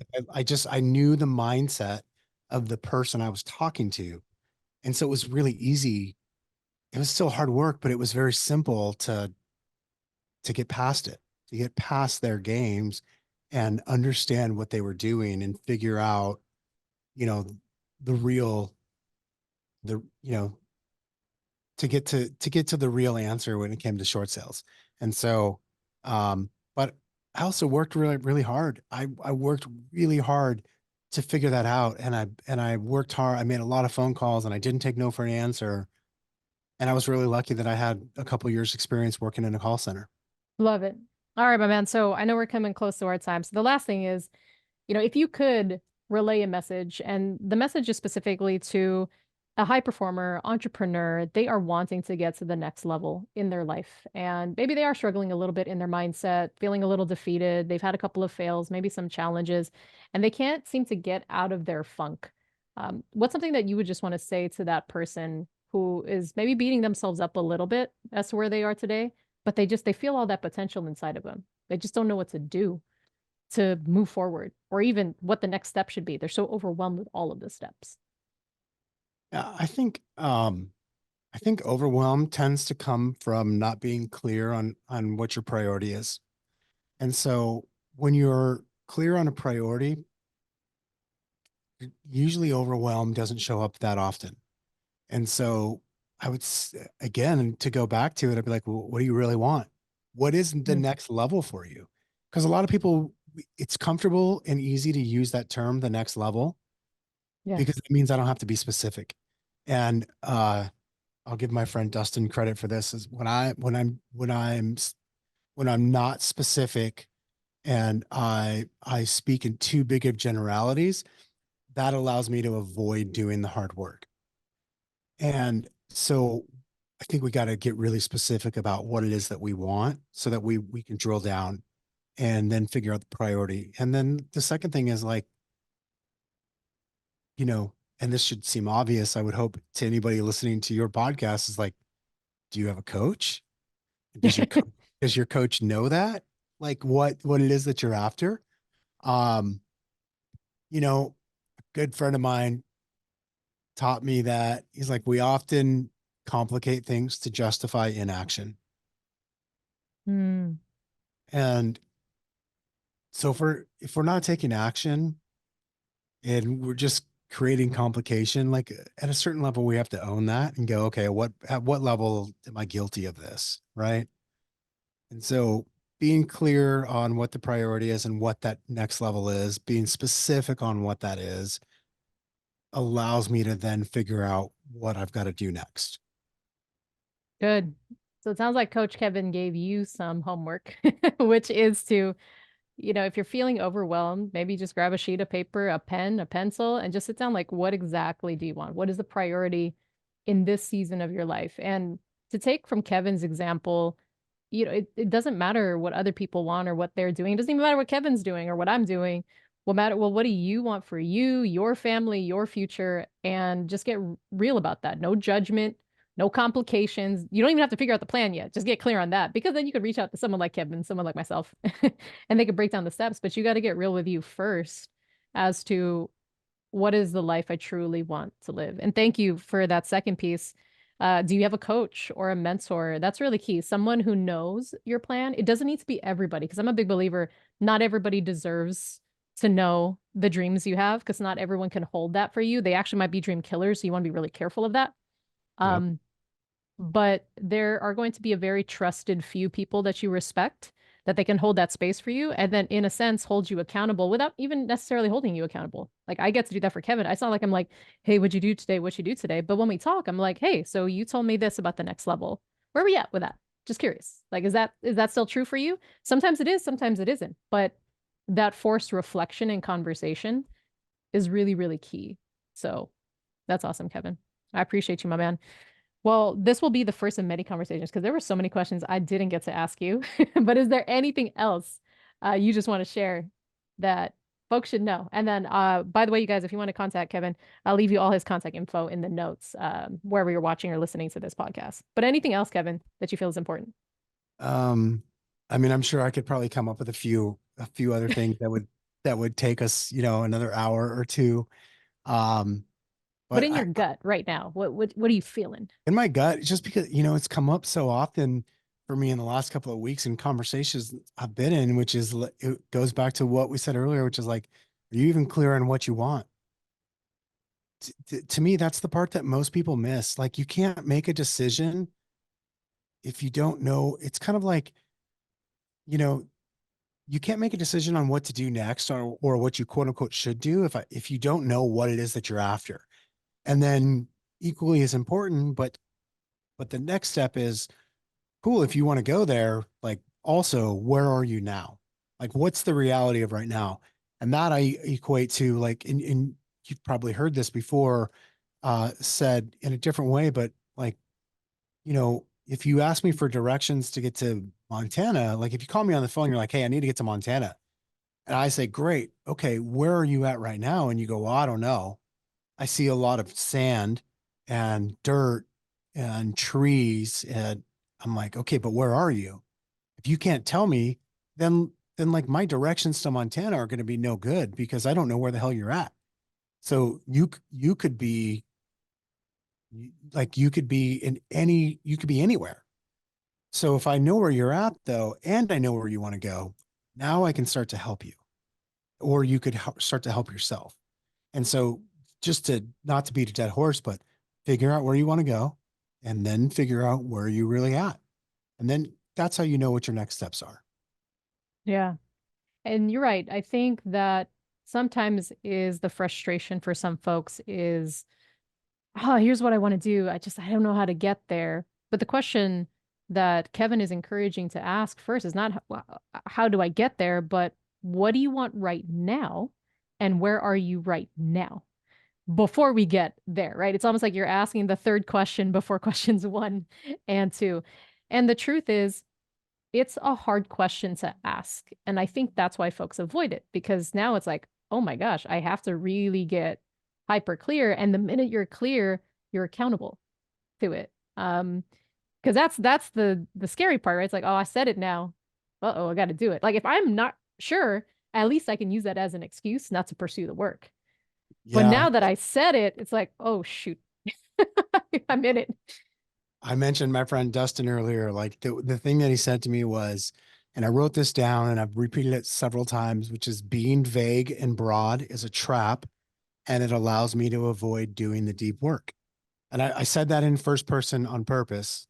Speaker 2: I knew the mindset of the person I was talking to. And so it was really easy it was still hard work, but it was very simple to get past it, to get past their games and understand what they were doing and figure out, you know, the real, the, you know, to get to the real answer when it came to short sales. And so, but I also worked really, really hard. I worked really hard to figure that out. And I worked hard. I made a lot of phone calls and I didn't take no for an answer. And I was really lucky that I had a couple years experience working in a call center.
Speaker 1: Love it. All right, my man. So I know we're coming close to our time. So the last thing is, if you could relay a message, and the message is specifically to a high performer, entrepreneur, they are wanting to get to the next level in their life. And maybe they are struggling a little bit in their mindset, feeling a little defeated. They've had a couple of fails, maybe some challenges, and they can't seem to get out of their funk. What's something that you would just want to say to that person who is maybe beating themselves up a little bit as to where they are today, but they feel all that potential inside of them. They just don't know what to do to move forward or even what the next step should be. They're so overwhelmed with all of the steps.
Speaker 2: Yeah, I think overwhelm tends to come from not being clear on what your priority is. And so when you're clear on a priority, usually overwhelm doesn't show up that often. And so I would, again, to go back to it, I'd be like, well, what do you really want? What is the
Speaker 1: Mm,
Speaker 2: next level for you? Because a lot of people, it's comfortable and easy to use that term, the next level, because
Speaker 1: yes.
Speaker 2: it means I don't have to be specific. And I'll give my friend Dustin credit for this is when I'm not specific and I speak in too big of generalities, that allows me to avoid doing the hard work. And so I think we got to get really specific about what it is that we want so that we can drill down and then figure out the priority. And then the second thing is like, you know, and this should seem obvious, I would hope to anybody listening to your podcast is like, do you have a coach? Does your coach know that? Like what it is that you're after? Um, you know, a good friend of mine taught me that he's like, we often complicate things to justify inaction.
Speaker 1: Mm,
Speaker 2: And so if we're not taking action and we're just creating complication, like at a certain level, we have to own that and go, okay, at what level am I guilty of this? Right. And so being clear on what the priority is and what that next level is, being specific on what that is, allows me to then figure out what I've got to do next.
Speaker 1: good. So it sounds like Coach Kevin gave you some homework, which is to, if you're feeling overwhelmed, maybe just grab a sheet of paper, a pen, a pencil, and just sit down like, what exactly do you want? What is the priority in this season of your life? And to take from Kevin's example, it doesn't matter what other people want or what they're doing. It doesn't even matter what Kevin's doing or what I'm doing. What do you want for you, your family, your future? And just get real about that. No judgment, no complications. You don't even have to figure out the plan yet. Just get clear on that because then you could reach out to someone like Kevin, someone like myself, and they could break down the steps. But you got to get real with you first as to what is the life I truly want to live. And thank you for that second piece. Do you have a coach or a mentor? That's really key. Someone who knows your plan. It doesn't need to be everybody because I'm a big believer, not everybody deserves to know the dreams you have because not everyone can hold that for you. They actually might be dream killers. So you want to be really careful of that.
Speaker 2: Yep.
Speaker 1: Um, but there are going to be a very trusted few people that you respect that they can hold that space for you and then in a sense hold you accountable without even necessarily holding you accountable. Like I get to do that for Kevin. It's not like I'm like, hey, what'd you do today? What'd you do today? But when we talk, I'm like, hey, so you told me this about the next level. Where are we at with that? Just curious. Like, is that still true for you? Sometimes it is, sometimes it isn't. But that forced reflection and conversation is really, really key. So that's awesome, Kevin. I appreciate you, my man. Well, this will be the first of many conversations because there were so many questions I didn't get to ask you. But is there anything else you just want to share that folks should know? And then, by the way, you guys, if you want to contact Kevin, I'll leave you all his contact info in the notes wherever you're watching or listening to this podcast. But anything else, Kevin, that you feel is important?
Speaker 2: Um, I mean, I'm sure I could probably come up with a few other things that would take us, you know, another hour or two. Um,
Speaker 1: But
Speaker 2: But
Speaker 1: in your gut right now, what are you feeling?
Speaker 2: in my gut, just because, it's come up so often for me in the last couple of weeks in conversations I've been in, which is, it goes back to what we said earlier, which is like, are you even clear on what you want? To me, that's the part that most people miss. Like, you can't make a decision if you don't know. It's kind of like, you know, you can't make a decision on what to do next, or what you quote unquote should do if you don't know what it is that you're after. And then equally as important, but the next step is, cool, if you want to go there, like, also, where are you now? Like, what's the reality of right now? And that I equate to, like, in you've probably heard this before, said in a different way, but like, if you ask me for directions to get to Montana, like if you call me on the phone, you're like, hey, I need to get to Montana. And I say, great. Okay, where are you at right now? And you go, well, I don't know. I see a lot of sand and dirt and trees. And I'm like, okay, but where are you? If you can't tell me, then like my directions to Montana are going to be no good because I don't know where the hell you're at. So you could be like, you could be anywhere. So if I know where you're at though, and I know where you want to go, now I can start to help you, or you could start to help yourself. And so, just to not to beat a dead horse, but figure out where you want to go, and then figure out where you really at. And then that's how you know what your next steps are.
Speaker 1: Yeah. And you're right. I think that sometimes is the frustration for some folks is, oh, here's what I want to do. I don't know how to get there. But the question that Kevin is encouraging to ask first is not how do I get there, but what do you want right now? And where are you right now before we get there, right? It's almost like you're asking the third question before questions 1 and 2. And the truth is, it's a hard question to ask. And I think that's why folks avoid it, because now it's like, oh my gosh, I have to really get hyper clear. And the minute you're clear, you're accountable to it. Because that's the scary part, right? It's like, oh, I said it now. Uh-oh, I got to do it. Like if I'm not sure, at least I can use that as an excuse not to pursue the work. But
Speaker 2: Yeah.
Speaker 1: now that I said it, it's like, oh shoot, I'm in it.
Speaker 2: I mentioned my friend Dustin earlier. Like, the thing that he said to me was, and I wrote this down and I've repeated it several times, which is, being vague and broad is a trap, and it allows me to avoid doing the deep work. And I said that in first person on purpose,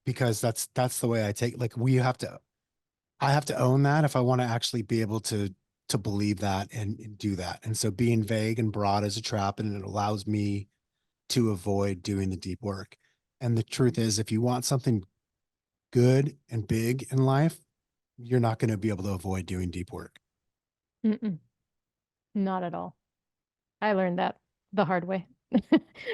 Speaker 2: because that's the way I take, like, I have to own that if I want to actually be able to believe that and do that. And so being vague and broad is a trap, and it allows me to avoid doing the deep work. And the truth is, if you want something good and big in life, you're not going to be able to avoid doing deep work.
Speaker 1: Mm-mm, not at all. I learned that the hard way.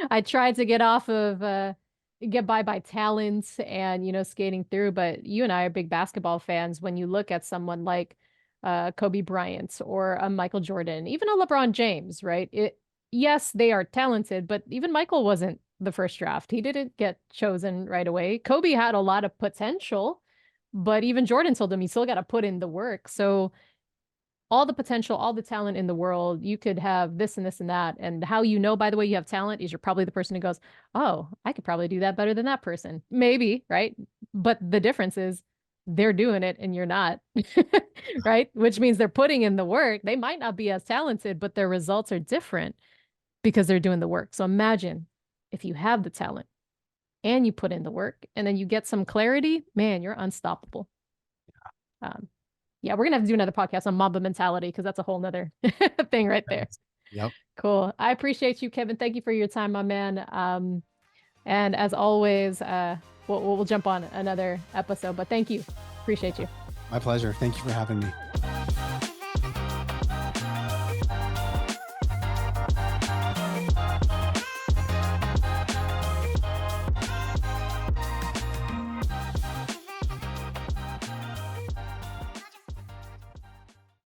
Speaker 1: I tried to get off of get by talent and skating through, but you and I are big basketball fans. When you look at someone like Kobe Bryant or a Michael Jordan, even a LeBron James, right? Yes, they are talented, but even Michael wasn't the first draft. He didn't get chosen right away. Kobe had a lot of potential, but even Jordan told him you still got to put in the work. So all the potential, all the talent in the world, you could have this and this and that. And how by the way, you have talent is you're probably the person who goes, oh, I could probably do that better than that person. Maybe, right? But the difference is they're doing it and you're not, right? Which means they're putting in the work. They might not be as talented, but their results are different because they're doing the work. So imagine if you have the talent and you put in the work and then you get some clarity, man, you're unstoppable. Yeah, we're gonna have to do another podcast on Mamba mentality because that's a whole nother thing right there.
Speaker 2: Yep.
Speaker 1: Cool. I appreciate you, Kevin. Thank you for your time, my man. And as always, we'll jump on another episode. But thank you. Appreciate you.
Speaker 2: My pleasure. Thank you for having me.